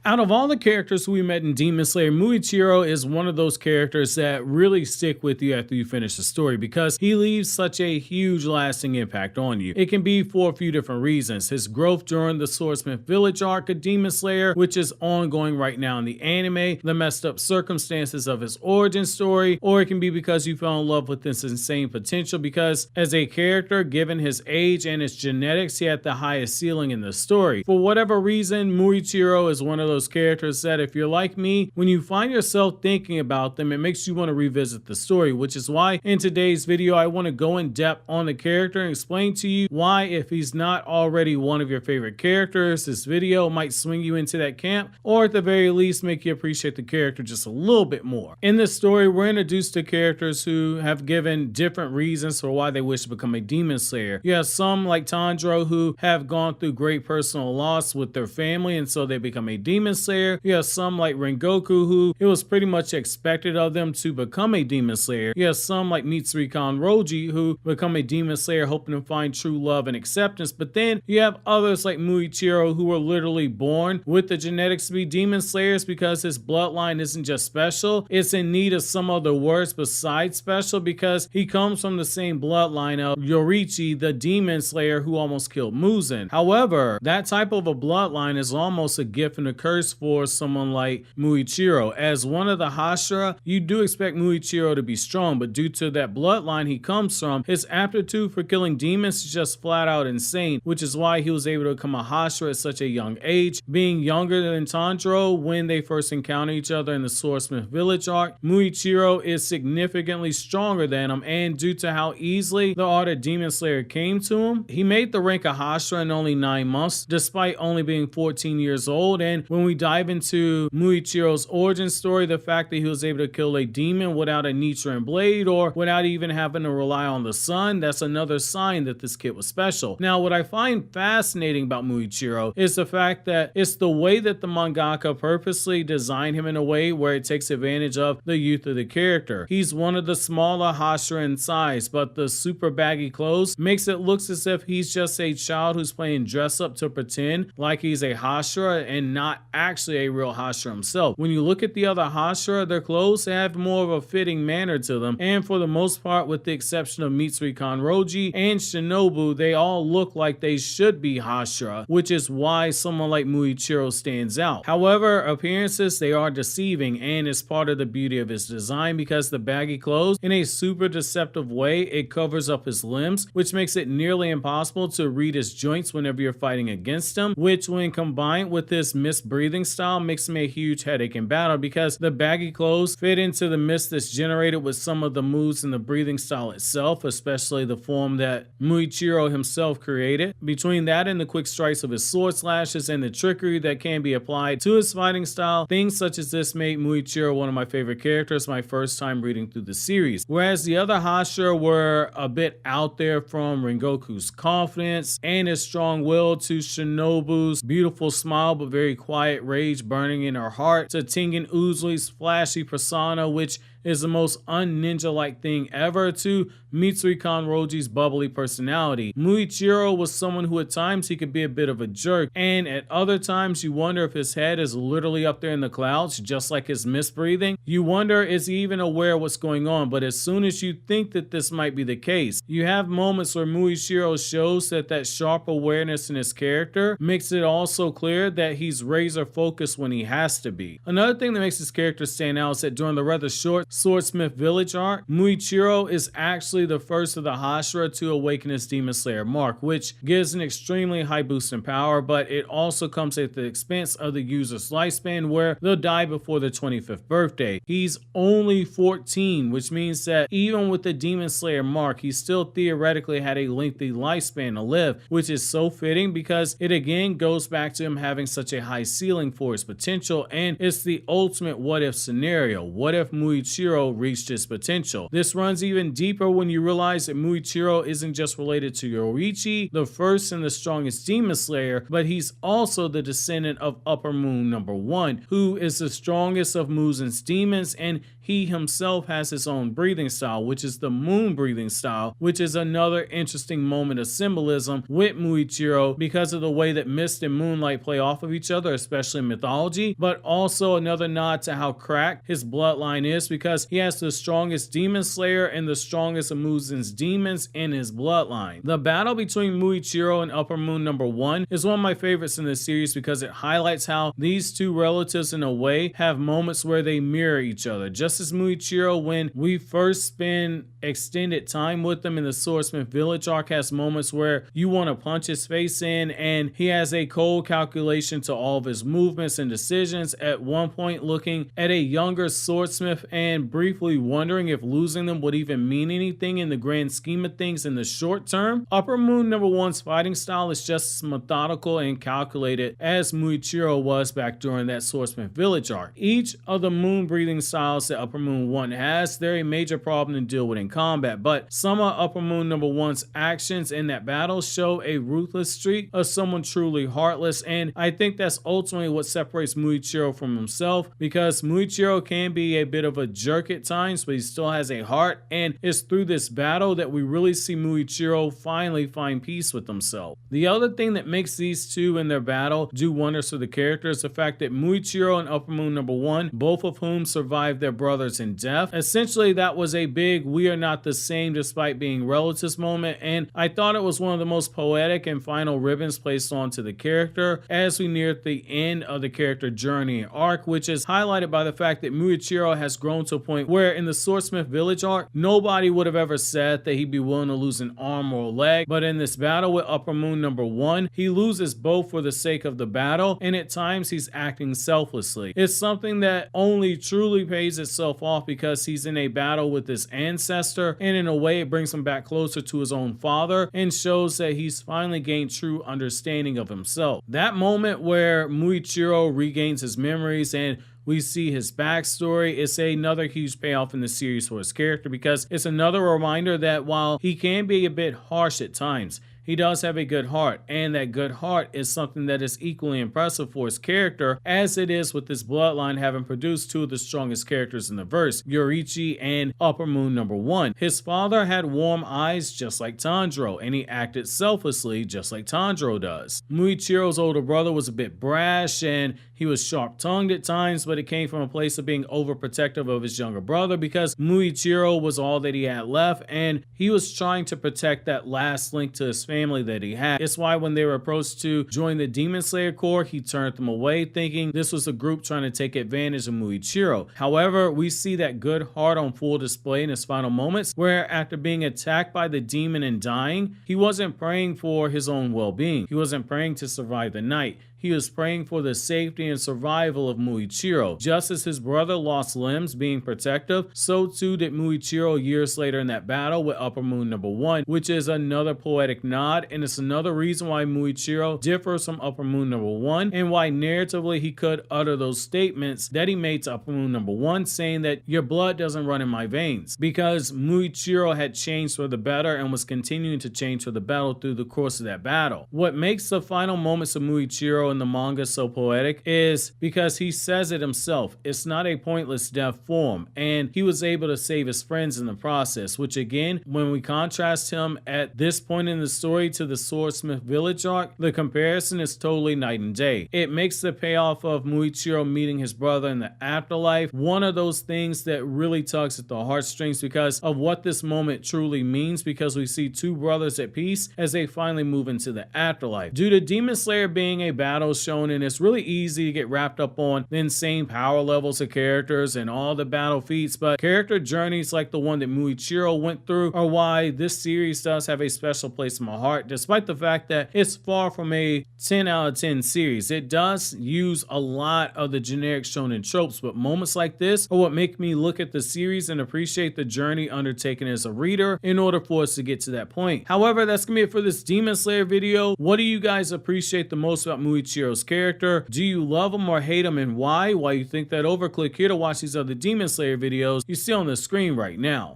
Out of all the characters we met in Demon Slayer, Muichiro is one of those characters that really stick with you after you finish the story because he leaves such a huge lasting impact on you. It can be for a few different reasons. His growth during the Swordsmith Village arc of Demon Slayer, which is ongoing right now in the anime, the messed up circumstances of his origin story, or it can be because you fell in love with his insane potential because as a character, given his age and his genetics, he had the highest ceiling in the story. For whatever reason, Muichiro is one of those characters that if you're like me, when you find yourself thinking about them, it makes you want to revisit the story, which is why in today's video, I want to go in depth on the character and explain to you why, if he's not already one of your favorite characters, this video might swing you into that camp, or at the very least make you appreciate the character just a little bit more. In this story, we're introduced to characters who have given different reasons for why they wish to become a demon slayer. You have some like Tanjiro who have gone through great personal loss with their family and so they become a demon slayer. You have some like Rengoku who it was pretty much expected of them to become a demon slayer. You have some like Muichiro Tokito who become a demon slayer hoping to find true love and acceptance, but then you have others like Muichiro who were literally born with the genetics to be demon slayers because his bloodline isn't just special, it's in need of some other words besides special because he comes from the same bloodline of Yorichi, the demon slayer who almost killed Muzan. However, that type of a bloodline is almost a gift and a curse for someone like Muichiro. As one of the hashira, you do expect Muichiro to be strong, but due to that bloodline he comes from, his aptitude for killing demons is just flat out insane, which is why he was able to become a hashira at such a young age. Being younger than Tanjiro when they first encounter each other in the Swordsmith Village arc, Muichiro is significantly stronger than him, and due to how easily the art of Demon Slayer came to him, he made the rank of hashira in only 9 months, despite only being 14 years old. And when we dive into Muichiro's origin story, the fact that he was able to kill a demon without a Nichiren blade or without even having to rely on the sun, that's another sign that this kid was special. Now, what I find fascinating about Muichiro is the fact that it's the way that the mangaka purposely designed him in a way where it takes advantage of the youth of the character. He's one of the smaller hashira in size, but the super baggy clothes makes it look as if he's just a child who's playing dress up to pretend like he's a hashira and not actually a real hashira himself. When you look at the other hashira, their clothes have more of a fitting manner to them, and for the most part, with the exception of Muichiro Tokito and Shinobu, they all look like they should be hashira, which is why someone like Muichiro stands out. However, appearances, they are deceiving, and it's part of the beauty of his design because the baggy clothes, in a super deceptive way, it covers up his limbs, which makes it nearly impossible to read his joints whenever you're fighting against him, which when combined with this mist breathing style makes him a huge headache in battle because the baggy clothes fit into the mist that's generated with some of the moves in the breathing style itself, especially the form that Muichiro himself created. Between that and the quick strikes of his sword slashes and the trickery that can be applied to his fighting style, things such as this made Muichiro one of my favorite characters my first time reading through the series. Whereas the other hashira were a bit out there, from Rengoku's confidence and his strong will to Shinobu's beautiful smile but very quiet rage burning in her heart to Tengen Uzui's flashy persona, which is the most un-ninja-like thing ever, to Muichiro Tokito's bubbly personality. Muichiro was someone who at times he could be a bit of a jerk, and at other times you wonder if his head is literally up there in the clouds, just like his misbreathing. You wonder, is he even aware of what's going on? But as soon as you think that this might be the case, you have moments where Muichiro shows that sharp awareness in his character makes it also clear that he's razor focused when he has to be. Another thing that makes this character stand out is that during the rather short Swordsmith Village arc, Muichiro is actually the first of the hashira to awaken his Demon Slayer mark, which gives an extremely high boost in power, but it also comes at the expense of the user's lifespan where they'll die before their 25th birthday. He's only 14, which means that even with the Demon Slayer mark, he still theoretically had a lengthy lifespan to live, which is so fitting because it again goes back to him having such a high ceiling for his potential, and it's the ultimate what if scenario. What if Muichiro Muichiro reached his potential. This runs even deeper when you realize that Muichiro isn't just related to Yoichi, the first and the strongest demon slayer, but he's also the descendant of Upper Moon #1, who is the strongest of Muzen's demons, and he himself has his own breathing style, which is the moon breathing style, which is another interesting moment of symbolism with Muichiro because of the way that mist and moonlight play off of each other, especially in mythology, but also another nod to how cracked his bloodline is because he has the strongest demon slayer and the strongest of Muzen's demons in his bloodline. The battle between Muichiro and Upper Moon #1 is one of my favorites in this series because it highlights how these two relatives in a way have moments where they mirror each other. Just as Muichiro, when we first spend extended time with him in the Swordsmith Village arc, has moments where you want to punch his face in, and he has a cold calculation to all of his movements and decisions, at one point looking at a younger swordsmith and briefly wondering if losing them would even mean anything in the grand scheme of things in the short term. Upper Moon #1's fighting style is just as methodical and calculated as Muichiro was back during that Swordsmith Village arc. Each of the moon breathing styles that Upper Moon 1 has, they're a major problem to deal with in combat, but some of Upper Moon #1's actions in that battle show a ruthless streak of someone truly heartless, and I think that's ultimately what separates Muichiro from himself, because Muichiro can be a bit of a jerk at times, but he still has a heart, and it's through this battle that we really see Muichiro finally find peace with himself. The other thing that makes these two in their battle do wonders for the character is the fact that Muichiro and Upper Moon #1, both of whom survived their brothers in death. Essentially, that was a big "we are not the same despite being relatives" moment, and I thought it was one of the most poetic and final ribbons placed onto the character as we neared the end of the character journey and arc, which is highlighted by the fact that Muichiro has grown to a point where in the Swordsmith Village arc, nobody would have ever said that he'd be willing to lose an arm or a leg, but in this battle with Upper Moon #1, he loses both for the sake of the battle, and at times he's acting selflessly. It's something that only truly pays itself off because he's in a battle with his ancestor, and in a way it brings him back closer to his own father and shows that he's finally gained true understanding of himself. That moment where Muichiro regains his memories and we see his backstory is another huge payoff in the series for his character, because it's another reminder that while he can be a bit harsh at times, he does have a good heart, and that good heart is something that is equally impressive for his character, as it is with his bloodline having produced two of the strongest characters in the verse, Yoichi and Upper Moon #1. His father had warm eyes just like Tanjiro, and he acted selflessly just like Tanjiro does. Muichiro's older brother was a bit brash, and he was sharp-tongued at times, but it came from a place of being overprotective of his younger brother because Muichiro was all that he had left, and he was trying to protect that last link to his family that he had. It's why when they were approached to join the Demon Slayer Corps, he turned them away, thinking this was a group trying to take advantage of Muichiro. However, we see that good heart on full display in his final moments, where after being attacked by the demon and dying, he wasn't praying for his own well-being. He wasn't praying to survive the night. He was praying for the safety and survival of Muichiro. Just as his brother lost limbs being protective, so too did Muichiro years later in that battle with Upper Moon #1, which is another poetic nod, and it's another reason why Muichiro differs from Upper Moon #1 and why narratively he could utter those statements that he made to Upper Moon #1, saying that your blood doesn't run in my veins, because Muichiro had changed for the better and was continuing to change for the better through the course of that battle. What makes the final moments of Muichiro in the manga so poetic is because he says it himself. It's not a pointless death for him, and he was able to save his friends in the process, which again, when we contrast him at this point in the story to the Swordsmith Village arc, the comparison is totally night and day. It makes the payoff of Muichiro meeting his brother in the afterlife one of those things that really tugs at the heartstrings because of what this moment truly means, because we see two brothers at peace as they finally move into the afterlife. Due to Demon Slayer being a battle shown, and it's really easy to get wrapped up on the insane power levels of characters and all the battle feats, but character journeys like the one that Muichiro went through are why this series does have a special place in my heart, despite the fact that it's far from a 10 out of 10 series. It does use a lot of the generic shonen tropes, but moments like this are what make me look at the series and appreciate the journey undertaken as a reader in order for us to get to that point. However, that's gonna be it for this Demon Slayer video. What do you guys appreciate the most about Muichiro Muichiro's character. Do you love him or hate him, and why? While you think that over, click here to watch these other Demon Slayer videos you see on the screen right now.